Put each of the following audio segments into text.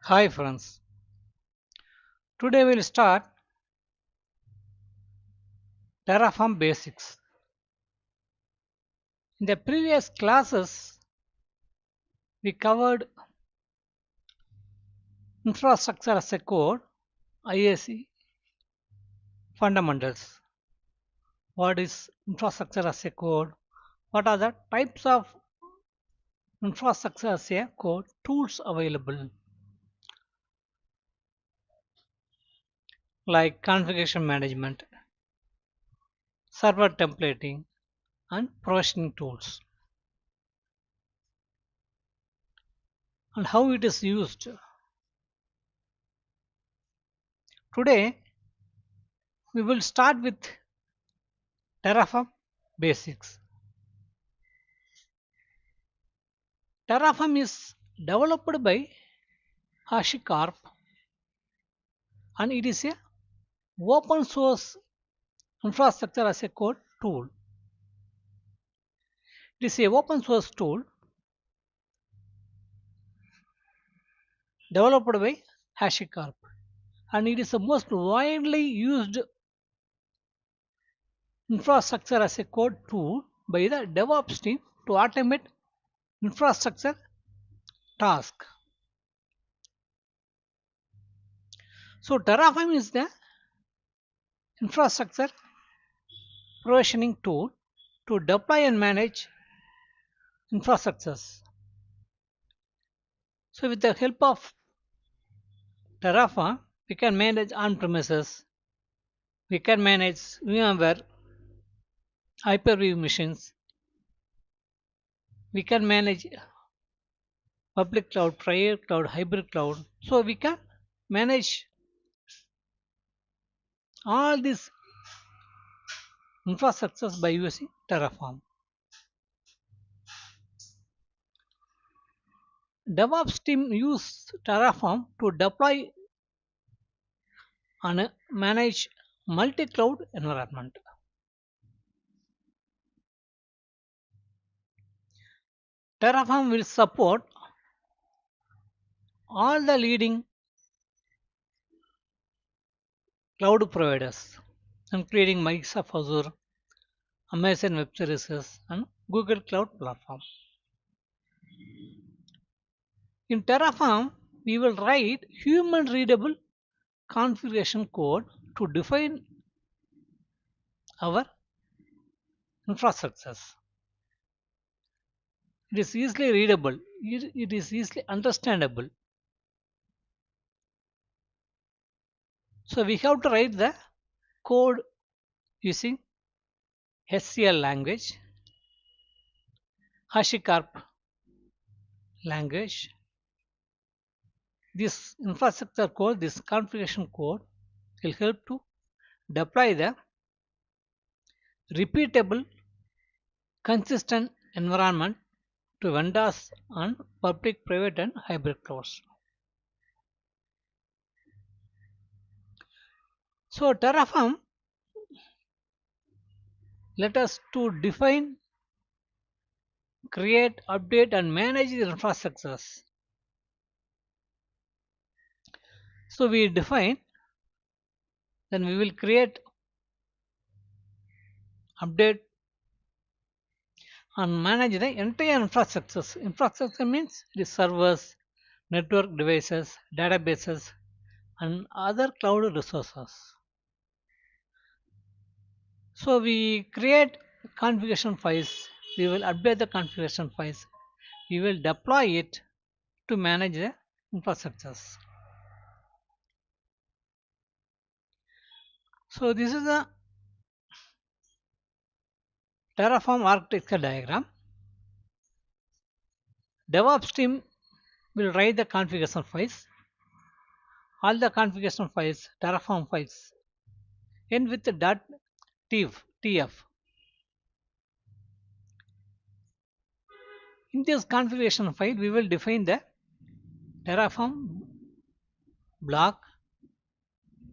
Hi friends, today we'll start Terraform basics. In the previous classes, we covered infrastructure as a code, IAC fundamentals. What is infrastructure as a code? What are the types of infrastructure as a code tools available, like configuration management, server templating, and provisioning tools, and how it is used. Today, we will start with Terraform basics. Terraform is developed by HashiCorp and it is a open source infrastructure as a code tool. It is a open source tool developed by HashiCorp and it is the most widely used infrastructure as a code tool by the DevOps team to automate infrastructure task. So Terraform is the infrastructure provisioning tool to deploy and manage infrastructures. So with the help of Terraform, we can manage on-premises, we can manage VMware, Hyper-V machines, we can manage public cloud, private cloud, hybrid cloud. So we can manage all these infrastructures by using Terraform. DevOps team use Terraform to deploy and manage multi-cloud environment. Terraform will support all the leading cloud providers, including Microsoft Azure, Amazon Web Services, and Google Cloud Platform. In Terraform, we will write human readable configuration code to define our infrastructures. It is easily readable, it is easily understandable. So we have to write the code using SCL language, HashiCorp language. This infrastructure code, this configuration code will help to deploy the repeatable, consistent environment to vendors on public, private, and hybrid clouds. So Terraform let us to define, create, update, and manage the infrastructures. So we define, then we will create, update, and manage the entire infrastructures. Infrastructure means it is servers, network devices, databases, and other cloud resources. So we create configuration files, we will update the configuration files, we will deploy it to manage the infrastructures. So this is the Terraform architecture diagram. DevOps team will write the configuration files. All the configuration files, Terraform files, end with the .tf. In this configuration file, we will define the Terraform block.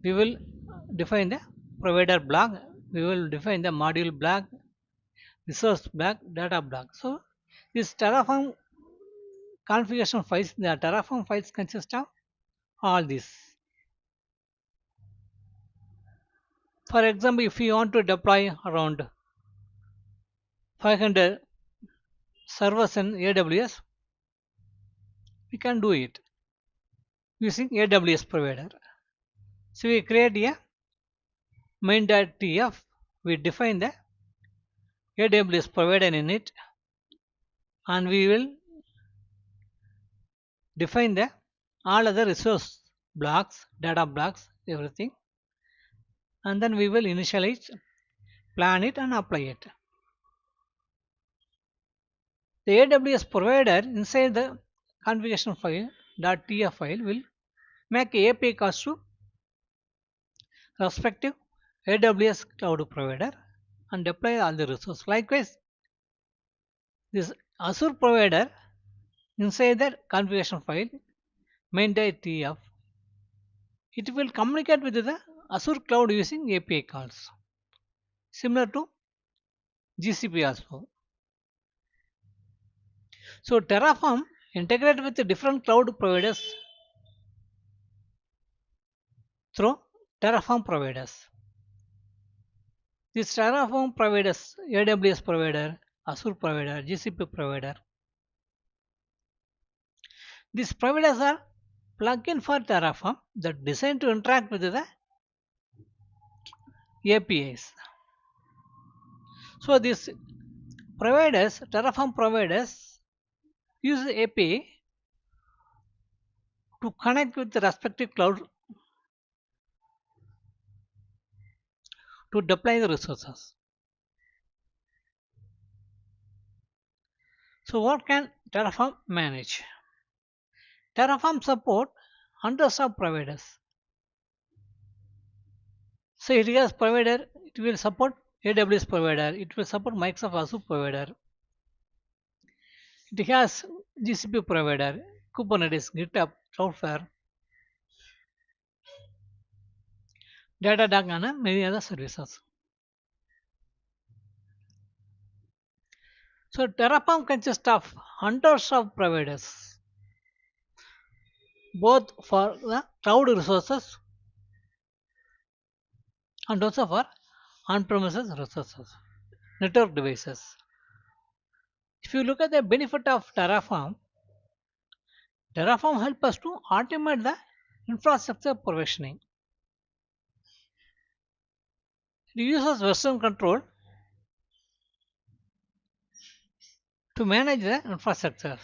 We will define the provider block. We will define the module block, resource block, data block. So this Terraform configuration files, the Terraform files consist of all this. For example, if you want to deploy around 500 servers in AWS, we can do it using AWS provider. So we create a main.tf, we define the AWS provider in it, and we will define the all other resource blocks, data blocks, everything, and then we will initialize, plan it, and apply it. The AWS provider inside the configuration file .tf file will make API calls to respective AWS cloud provider and deploy all the resources. Likewise, this Azure provider inside the configuration file main.tf, it will communicate with the Azure cloud using API calls, similar to GCP also. So Terraform integrate with the different cloud providers through Terraform providers. These Terraform providers, AWS provider, Azure provider, GCP provider, these providers are plugin for Terraform that designed to interact with the APIs. So these providers, Terraform providers, use the API to connect with the respective cloud to deploy the resources. So what can Terraform manage? Terraform support hundreds of providers. So it has provider, it will support AWS provider, it will support Microsoft Azure provider, it has GCP provider, Kubernetes, GitHub, Cloudflare, Datadog, and many other services. So Terraform consists of hundreds of providers, both for the cloud resources and also for on-premises resources, network devices. If you look at the benefit of Terraform, Terraform helps us to automate the infrastructure provisioning. It uses version control to manage the infrastructure.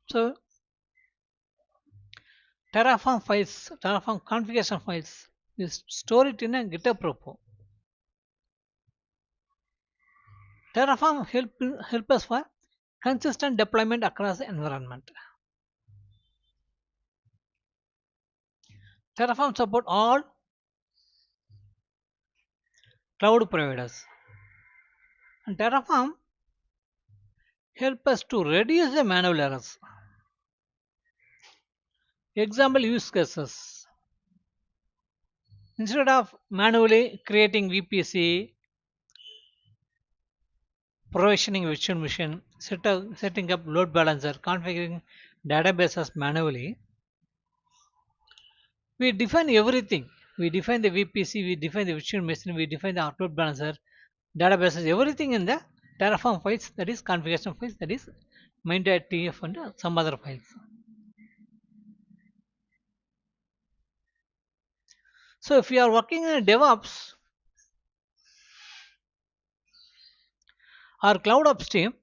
So Terraform configuration files, you store it in a GitHub repo. Terraform help us for consistent deployment across the environment. Terraform support all cloud providers. And Terraform help us to reduce the manual errors. Example use cases. Instead of manually creating VPC, provisioning virtual machine, setting up load balancer, configuring databases manually, we define everything. We define the VPC, we define the virtual machine, we define the load balancer, databases, everything in the Terraform files, that is configuration files, that is main.tf and some other files. So if you are working in DevOps or cloud upstream,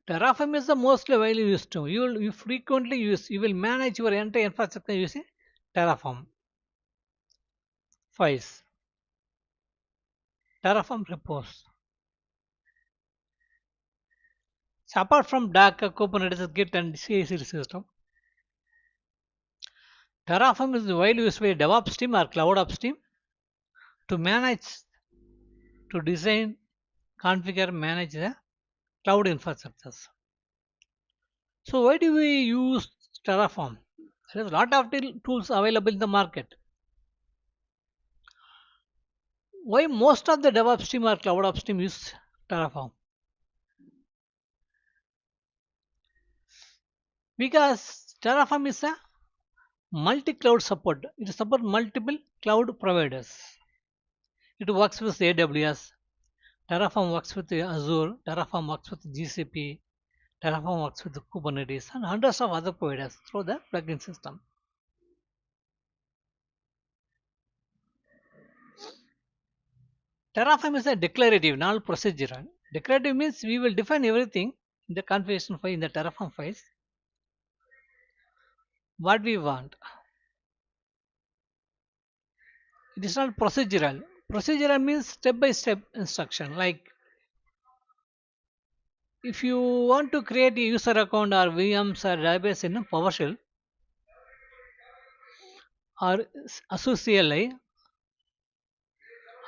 Terraform is the most widely used tool. You frequently use, you will manage your entire infrastructure using Terraform files, Terraform repos. So apart from Docker, Kubernetes, Git, and CI/CD system, Terraform is widely used by DevOps team or cloud upstream to manage, to design, configure, manage the cloud infrastructures. So why do we use Terraform? There is a lot of tools available in the market. Why most of the DevOps team or cloud ops team use Terraform? Because Terraform is a Multi-cloud support. It support multiple cloud providers. It works with AWS. Terraform works with Azure. Terraform works with GCP. Terraform works with Kubernetes and hundreds of other providers through the plugin system. Terraform is a declarative, not procedural. Declarative means we will define everything in the configuration file in the Terraform files what we want. It is not procedural. Procedural means step by step instruction. Like if you want to create a user account or VMs or database in PowerShell or Azure CLI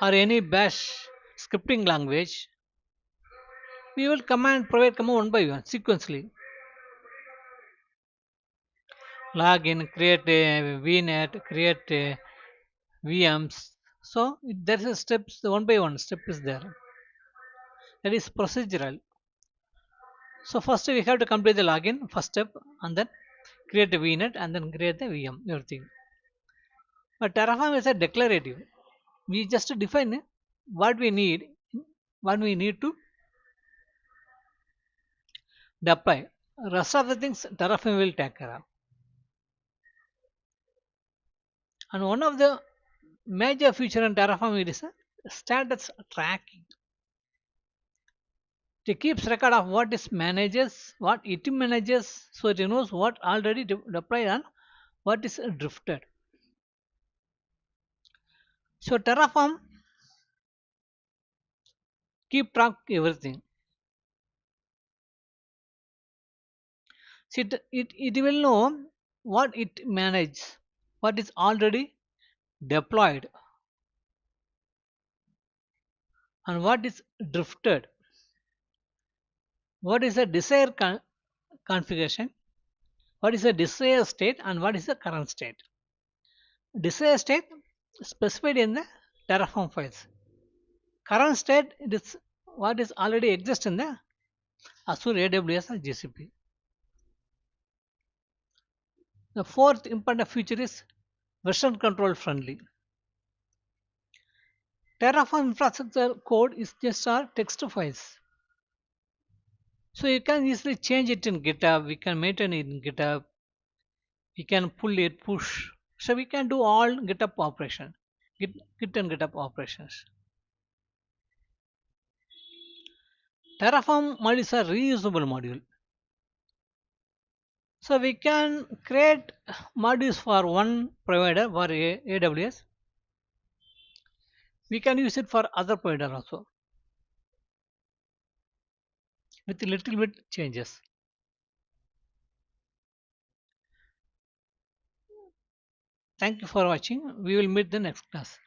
or any bash scripting language, we will provide command one by one sequentially. Login, create a VNet, create a VMs. So there is a steps, the one by one step is there. That is procedural. So first we have to complete the login, first step, and then create a VNet and then create the VM, everything. But Terraform is a declarative. We just define what we need, what we need to deploy. Rest of the things Terraform will take care of. And one of the major feature in Terraform is a status tracking. It keeps record of what it manages, what it manages, so it knows what already deployed and what is drifted. So Terraform keep track everything. So it will know what it manages, what is already deployed, and what is drifted. What is the desired configuration? What is the desired state and what is the current state? Desired state specified in the Terraform files. Current state it is what is already exist in the Azure AWS and GCP. The fourth important feature is version control friendly. Terraform infrastructure code is just our text files. So you can easily change it in GitHub. We can maintain it in GitHub. We can pull it, push. So we can do all GitHub operation, Git and GitHub operations. Terraform module is a reusable module. So we can create modules for one provider for AWS. We can use it for other provider also with a little bit changes. Thank you for watching. We will meet the next class.